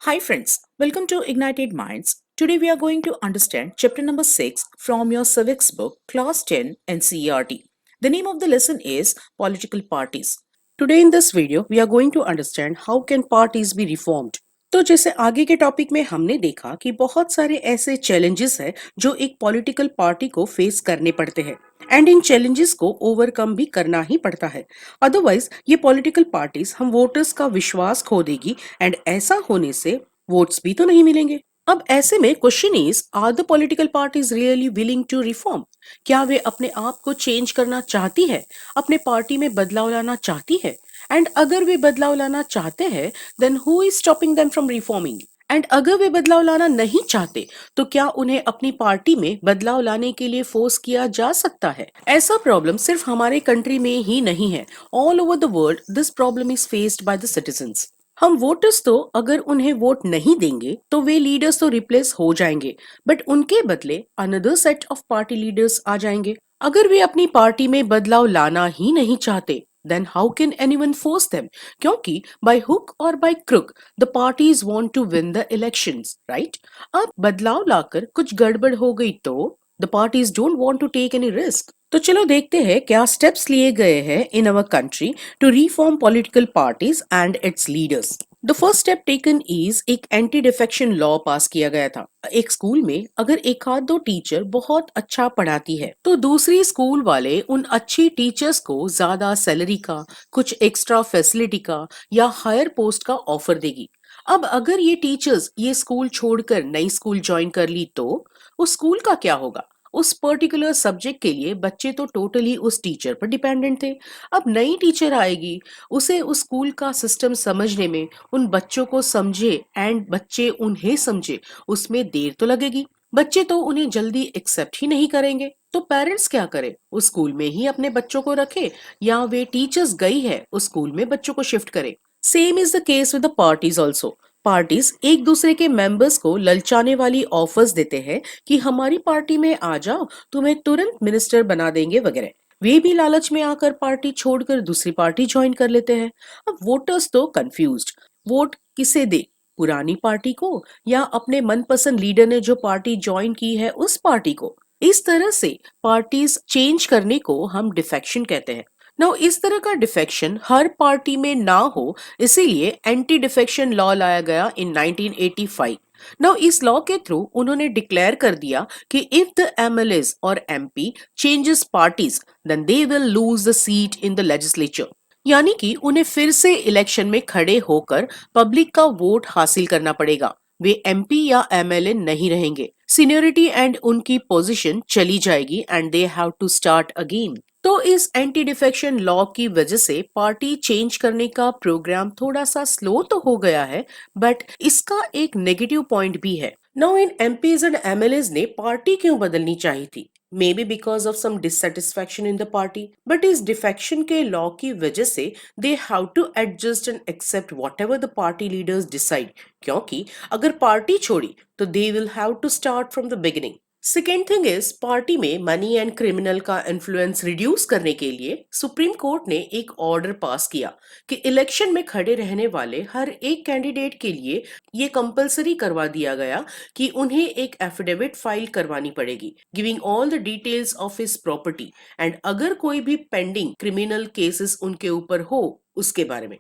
Hi friends, welcome to Ignited Minds. Today we are going to understand chapter number 6 from your civics book class 10 NCERT. The name of the lesson is political parties. Today in this video we are going to understand how can parties be reformed. तो जैसे आगे के topic में हमने देखा कि बहुत सारे ऐसे चैलेंजेस हैं जो एक पॉलिटिकल पार्टी को फेस करने पड़ते हैं एंड इन चैलेंजेस को ओवरकम भी करना ही पड़ता है। अदरवाइज ये पॉलिटिकल पार्टीज हम वोटर्स का विश्वास खो देगी एंड ऐसा होने से वोट्स भी तो नहीं मिलेंगे। अब ऐसे में question is, are the political parties really willing to reform? क्या वे अपने आप को चेंज करना चाहती है, अपने पार्टी में बदलाव लाना चाहती है? एंड अगर वे बदलाव लाना चाहते हैं then who is stopping them from reforming? And अगर वे बदलाव लाना नहीं चाहते तो क्या उन्हें अपनी पार्टी में बदलाव लाने के लिए फोर्स किया जा सकता है? ऐसा प्रॉब्लम सिर्फ हमारे कंट्री में ही नहीं है, all over the world this problem is faced by the citizens. हम वोटर्स तो अगर उन्हें वोट नहीं देंगे तो वे लीडर्स तो रिप्लेस हो जाएंगे, बट उनके बदले another set of party leaders आ जाएंगे। अगर वे अपनी पार्टी में बदलाव लाना ही नहीं चाहते then how can anyone force them? क्योंकि by hook or by crook the parties want to win the elections, right? अब बदलाव लाकर कुछ गड़बड़ हो गई तो the parties don't want to take any risk. तो चलो देखते हैं क्या स्टेप्स लिए गए हैं in our country to reform political parties and its leaders. The first step taken is एक एंटी डिफेक्शन लॉ पास किया गया था। एक स्कूल में अगर एक आध दो टीचर बहुत अच्छा पढ़ाती है तो दूसरी स्कूल वाले उन अच्छी टीचर्स को ज्यादा सैलरी का, कुछ एक्स्ट्रा फैसिलिटी का या हायर पोस्ट का ऑफर देगी। अब अगर ये टीचर्स ये स्कूल छोड़कर नई स्कूल ज्वाइन कर ली तो उस स्कूल का क्या होगा? उस पर्टिकुलर सब्जेक्ट के लिए बच्चे तो टोटली उस टीचर पर डिपेंडेंट थे। अब नई टीचर आएगी, उसे उस स्कूल का सिस्टम समझने में, उन बच्चों को समझे एंड बच्चे उन्हें समझे, उसमें देर तो लगेगी। बच्चे तो उन्हें जल्दी एक्सेप्ट ही नहीं करेंगे। तो पेरेंट्स क्या करें? उस स्कूल में ही अपने बच्चों को रखे या वे टीचर्स गई है उस स्कूल में बच्चों को शिफ्ट करें। Same is the case with the parties also. Parties एक दूसरे के मेंबर्स को ललचाने वाली ऑफर्स देते हैं कि हमारी पार्टी में आ जाओ, तुम्हें तुरंत मिनिस्टर बना देंगे वगैरह। वे भी लालच में आकर पार्टी छोड़कर दूसरी पार्टी ज्वाइन कर लेते हैं। अब वोटर्स तो कंफ्यूज्ड, वोट किसे दे? पुरानी पार्टी को या अपने मनपसंद लीडर ने जो पार्टी ज्वाइन की है उस पार्टी को? इस तरह से पार्टीज चेंज करने को हम डिफेक्शन कहते हैं। नाउ इस तरह का डिफेक्शन हर पार्टी में ना हो, इसीलिए एंटी डिफेक्शन लॉ लाया गया इन 1985। नाउ इस लॉ के थ्रू उन्होंने डिक्लेयर कर दिया कि इफ द एमएलएस और MPs changes parties then they will lose the seat in the legislature. यानी कि उन्हें फिर से इलेक्शन में खड़े होकर पब्लिक का वोट हासिल करना पड़ेगा। वे एमपी या एमएलए नहीं रहेंगे, सीनियरिटी एंड उनकी पोजीशन चली जाएगी and they have to start again. तो इस एंटी डिफेक्शन लॉ की वजह से पार्टी चेंज करने का प्रोग्राम थोड़ा सा स्लो तो हो गया है, बट इसका एक नेगेटिव पॉइंट भी है। Now in MPs and MLAs ने पार्टी क्यों बदलनी चाहिए थी? Maybe because of some dissatisfaction in the party, but इस डिफेक्शन के लॉ की वजह से they have to adjust and accept whatever the party leaders decide, क्योंकि अगर पार्टी छोड़ी तो they will have to start from the beginning. Second thing is, party में मनी एंड क्रिमिनल का इन्फ्लुएंस रिड्यूस करने के लिए सुप्रीम कोर्ट ने एक ऑर्डर पास किया कि इलेक्शन में खड़े रहने वाले हर एक कैंडिडेट के लिए ये कंपलसरी करवा दिया गया कि उन्हें एक एफिडेविट फाइल करवानी पड़ेगी giving all the details of his property and अगर कोई भी पेंडिंग क्रिमिनल केसेस उनके ऊपर हो उसके बारे में।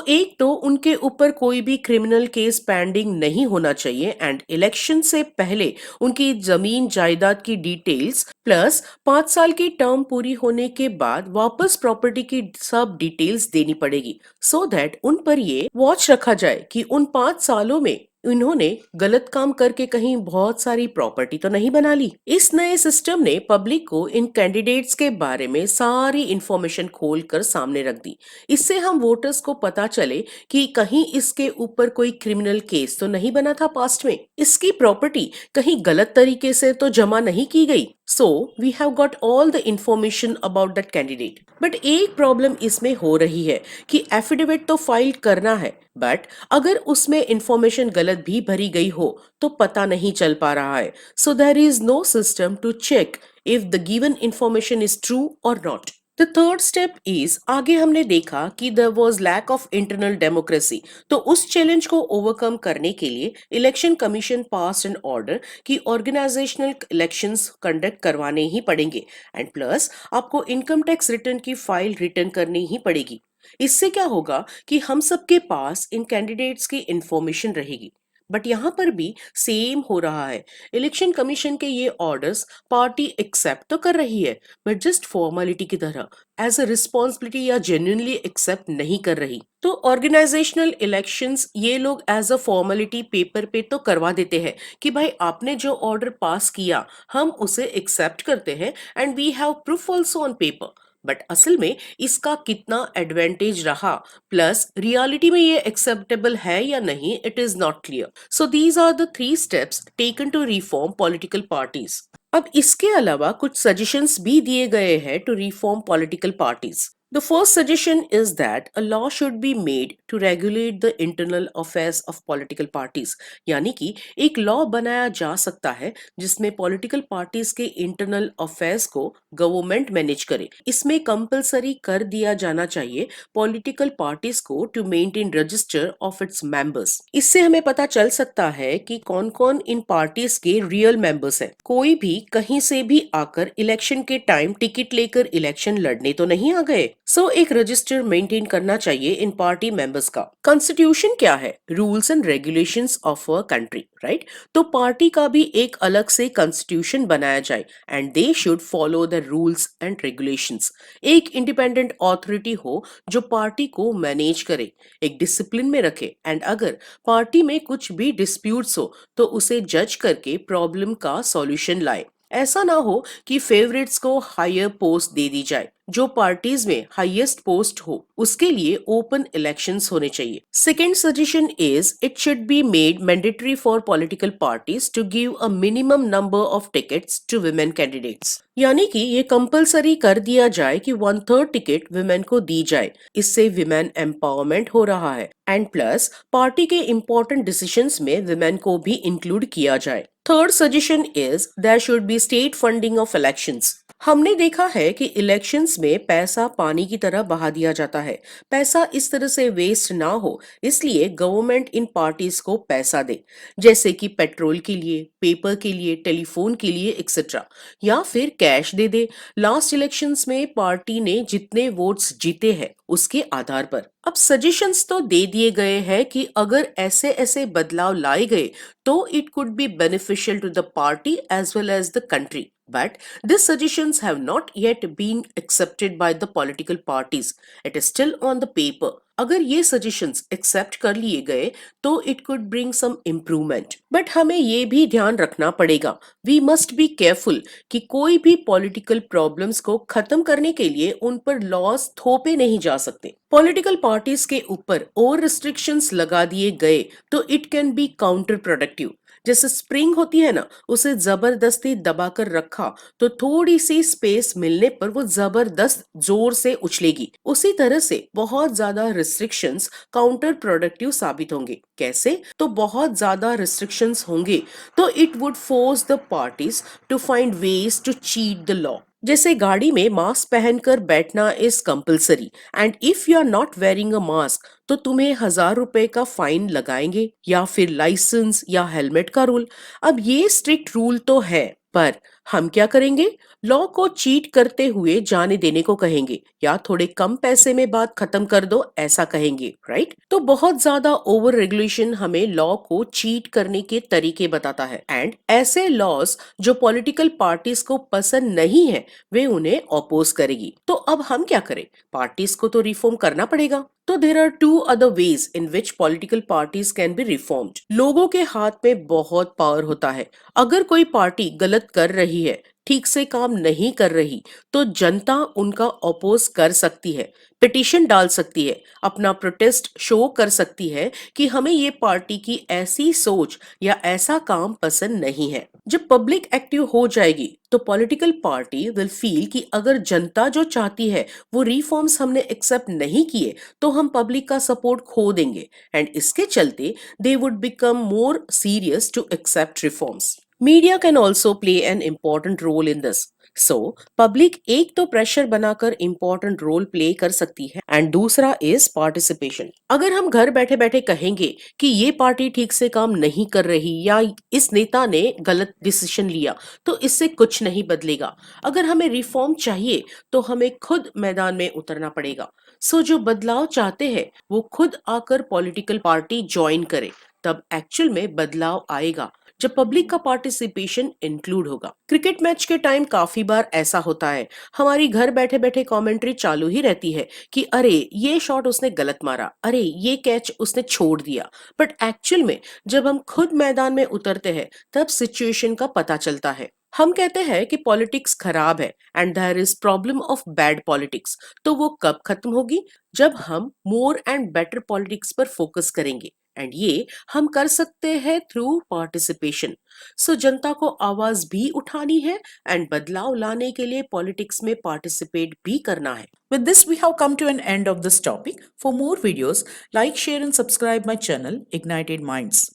एक तो उनके ऊपर कोई भी क्रिमिनल केस पेंडिंग नहीं होना चाहिए एंड इलेक्शन से पहले उनकी जमीन जायदाद की डिटेल्स प्लस 5 साल की टर्म पूरी होने के बाद वापस प्रॉपर्टी की सब डिटेल्स देनी पड़ेगी सो दैट उन पर ये वॉच रखा जाए कि उन 5 सालों में इन्होंने गलत काम करके कहीं बहुत सारी प्रॉपर्टी तो नहीं बना ली। इस नए सिस्टम ने पब्लिक को इन कैंडिडेट्स के बारे में सारी इंफॉर्मेशन खोलकर सामने रख दी। इससे हम वोटर्स को पता चले कि कहीं इसके ऊपर कोई क्रिमिनल केस तो नहीं बना था पास्ट में, इसकी प्रॉपर्टी कहीं गलत तरीके से तो जमा नहीं की गई। So we have got all the information about that candidate. But एक प्रॉब्लम इसमें हो रही है कि एफिडेविट तो फाइल करना है, बट अगर उसमें इंफॉर्मेशन गलत भी भरी गई हो तो पता नहीं चल पा रहा है। So there is no system to check if the given information is true और not. The third step is, आगे हमने देखा कि there was lack of internal democracy. तो उस चैलेंज को ओवरकम करने के लिए election commission pass an order कि ऑर्गेनाइजेशनल इलेक्शंस कंडक्ट करवाने ही पड़ेंगे, एंड प्लस आपको इनकम टैक्स रिटर्न की फाइल रिटर्न करनी ही पड़ेगी। इससे क्या होगा कि हम सबके पास इन कैंडिडेट्स की इंफॉर्मेशन रहेगी। बट यहाँ पर भी सेम हो रहा है। इलेक्शन कमीशन के ये ऑर्डर्स पार्टी एक्सेप्ट तो कर रही है, बट जस्ट फॉर्मेलिटी की तरह, एज अ रिस्पॉन्सिबिलिटी या जेन्युइनली एक्सेप्ट नहीं कर रही। तो ऑर्गेनाइजेशनल इलेक्शंस ये लोग एज अ फॉर्मेलिटी पेपर पे तो करवा देते हैं कि भाई आपने जो ऑर्डर पास किया हम उसे एक्सेप्ट करते हैं and we have proof also on paper. But असल में इसका कितना एडवांटेज रहा, प्लस रियलिटी में ये एक्सेप्टेबल है या नहीं, it is not clear. So these are the three steps taken to reform political parties. अब इसके अलावा कुछ सजेशंस भी दिए गए हैं to reform political parties. The first suggestion is that a law should be made to regulate the internal affairs of political parties। यानी कि एक लॉ बनाया जा सकता है जिसमें पॉलिटिकल पार्टीज के इंटरनल अफेयर्स को गवर्नमेंट मैनेज करे। इसमें कंपलसरी कर दिया जाना चाहिए पॉलिटिकल पार्टीज को to maintain register of its members. इससे हमें पता चल सकता है कि कौन कौन इन पार्टीज के रियल मेंबर्स हैं। कोई भी कहीं से भी आकर इलेक्शन के टाइम टिकट लेकर इलेक्शन लड़ने तो नहीं आ गए। सो एक रजिस्टर मेंटेन करना चाहिए इन पार्टी मेंबर्स का। कॉन्स्टिट्यूशन क्या है? Rules and regulations of a country, right? तो पार्टी का भी एक अलग से कॉन्स्टिट्यूशन बनाया जाए and they should follow the rules and regulations. एक इंडिपेंडेंट अथॉरिटी हो जो पार्टी को मैनेज करे, एक डिसिप्लिन में रखे, एंड अगर पार्टी में कुछ भी डिस्प्यूट्स हो तो उसे जज करके प्रॉब्लम का सॉल्यूशन लाए। ऐसा ना हो कि फेवरेट्स को हायर पोस्ट दे दी जाए। जो पार्टीज में हाईएस्ट पोस्ट हो उसके लिए ओपन इलेक्शंस होने चाहिए। Second suggestion is it should be made mandatory for political parties to give a minimum number of tickets to women candidates. यानी कि ये कंपलसरी कर दिया जाए कि 1/3 टिकट विमेन को दी जाए। इससे विमेन एम्पावरमेंट हो रहा है एंड प्लस पार्टी के इंपॉर्टेंट डिसीजंस में विमेन को भी इंक्लूड किया जाए। Third suggestion is there should be state funding of elections. हमने देखा है कि इलेक्शंस में पैसा पानी की तरह बहा दिया जाता है। पैसा इस तरह से वेस्ट ना हो इसलिए गवर्नमेंट इन पार्टीज को पैसा दे, जैसे कि पेट्रोल के लिए, पेपर के लिए, टेलीफोन के लिए एक्सेट्रा, या फिर कैश दे दे। लास्ट इलेक्शंस में पार्टी ने जितने वोट्स जीते हैं उसके आधार पर। अब सजेशंस तो दे दिए गए हैं कि अगर ऐसे ऐसे बदलाव लाए गए तो it could be beneficial to the party as well as the country. But these suggestions have not yet been accepted by the political parties. It is still on the paper. अगर ये सजेशंस एक्सेप्ट कर लिए गए तो it could bring some improvement. But हमें ये भी ध्यान रखना पड़ेगा, वी मस्ट बी केयरफुल कि कोई भी पॉलिटिकल प्रॉब्लम्स को खत्म करने के लिए उन पर लॉस थोपे नहीं जा सकते। पॉलिटिकल पार्टीज के ऊपर और रिस्ट्रिक्शंस लगा दिए गए तो it can be counter productive. जैसे स्प्रिंग होती है ना, उसे जबरदस्ती दबाकर रखा तो थोड़ी सी स्पेस मिलने पर वो जबरदस्त जोर से उछलेगी। उसी तरह से बहुत ज्यादा रिस्ट्रिक्शंस काउंटर प्रोडक्टिव साबित होंगे। कैसे? तो बहुत ज्यादा रिस्ट्रिक्शंस होंगे तो it would force the parties to find ways to cheat the law. जैसे गाड़ी में मास्क पहनकर बैठना is compulsory and if you are not wearing a mask तो तुम्हें 1,000 रुपए का फाइन लगाएंगे, या फिर लाइसेंस या हेलमेट का रूल। अब ये स्ट्रिक्ट रूल तो है, पर हम क्या करेंगे? लॉ को चीट करते हुए जाने देने को कहेंगे या थोड़े कम पैसे में बात खत्म कर दो ऐसा कहेंगे, राइट? तो बहुत ज्यादा ओवर रेगुलेशन हमें लॉ को चीट करने के तरीके बताता है एंड ऐसे लॉज जो पॉलिटिकल पार्टीज को पसंद नहीं है वे उन्हें अपोज करेगी। तो अब हम क्या करें? पार्टीज को तो रिफॉर्म करना पड़ेगा। तो there are two other ways in which political parties can be reformed. लोगों के हाथ में बहुत पावर होता है। अगर कोई पार्टी गलत कर रही है, ठीक से काम नहीं कर रही, तो जनता उनका अपोज कर सकती है, पिटीशन डाल सकती है, अपना प्रोटेस्ट शो कर सकती है कि हमें ये पार्टी की ऐसी सोच या ऐसा काम पसंद नहीं है। जब पब्लिक एक्टिव हो जाएगी तो पॉलिटिकल पार्टी विल फील कि अगर जनता जो चाहती है वो रिफॉर्म्स हमने एक्सेप्ट नहीं किए तो हम पब्लिक का सपोर्ट खो देंगे एंड इसके चलते they would become more serious to accept reforms. Media can also play an important role in this. So public एक तो प्रेशर बनाकर इम्पॉर्टेंट रोल प्ले कर सकती है एंड दूसरा इज पार्टिसिपेशन। अगर हम घर बैठे बैठे कहेंगे कि ये पार्टी ठीक से काम नहीं कर रही या इस नेता ने गलत डिसीजन लिया, तो इससे कुछ नहीं बदलेगा। अगर हमें रिफॉर्म चाहिए तो हमें खुद मैदान में उतरना पड़ेगा। सो जो बदलाव चाहते हैं वो खुद आकर पॉलिटिकल पार्टी ज्वाइन करे, तब एक्चुअल में बदलाव आएगा जब पब्लिक का पार्टिसिपेशन इंक्लूड होगा। क्रिकेट मैच के टाइम काफी बार ऐसा होता है, हमारी घर बैठे बैठे कमेंट्री चालू ही रहती है कि अरे ये शॉट उसने गलत मारा, अरे ये कैच उसने छोड़ दिया। बट एक्चुअल में जब हम खुद मैदान में उतरते हैं तब सिचुएशन का पता चलता है। हम कहते हैं कि पॉलिटिक्स खराब है and there is problem of bad politics. तो वो कब खत्म होगी? जब हम मोर एंड बेटर पॉलिटिक्स पर फोकस करेंगे, एंड ये हम कर सकते हैं थ्रू पार्टिसिपेशन। सो जनता को आवाज भी उठानी है एंड बदलाव लाने के लिए पॉलिटिक्स में पार्टिसिपेट भी करना है। With this, we have come to an end of this topic. For more videos, like, share, and subscribe my channel, Ignited Minds.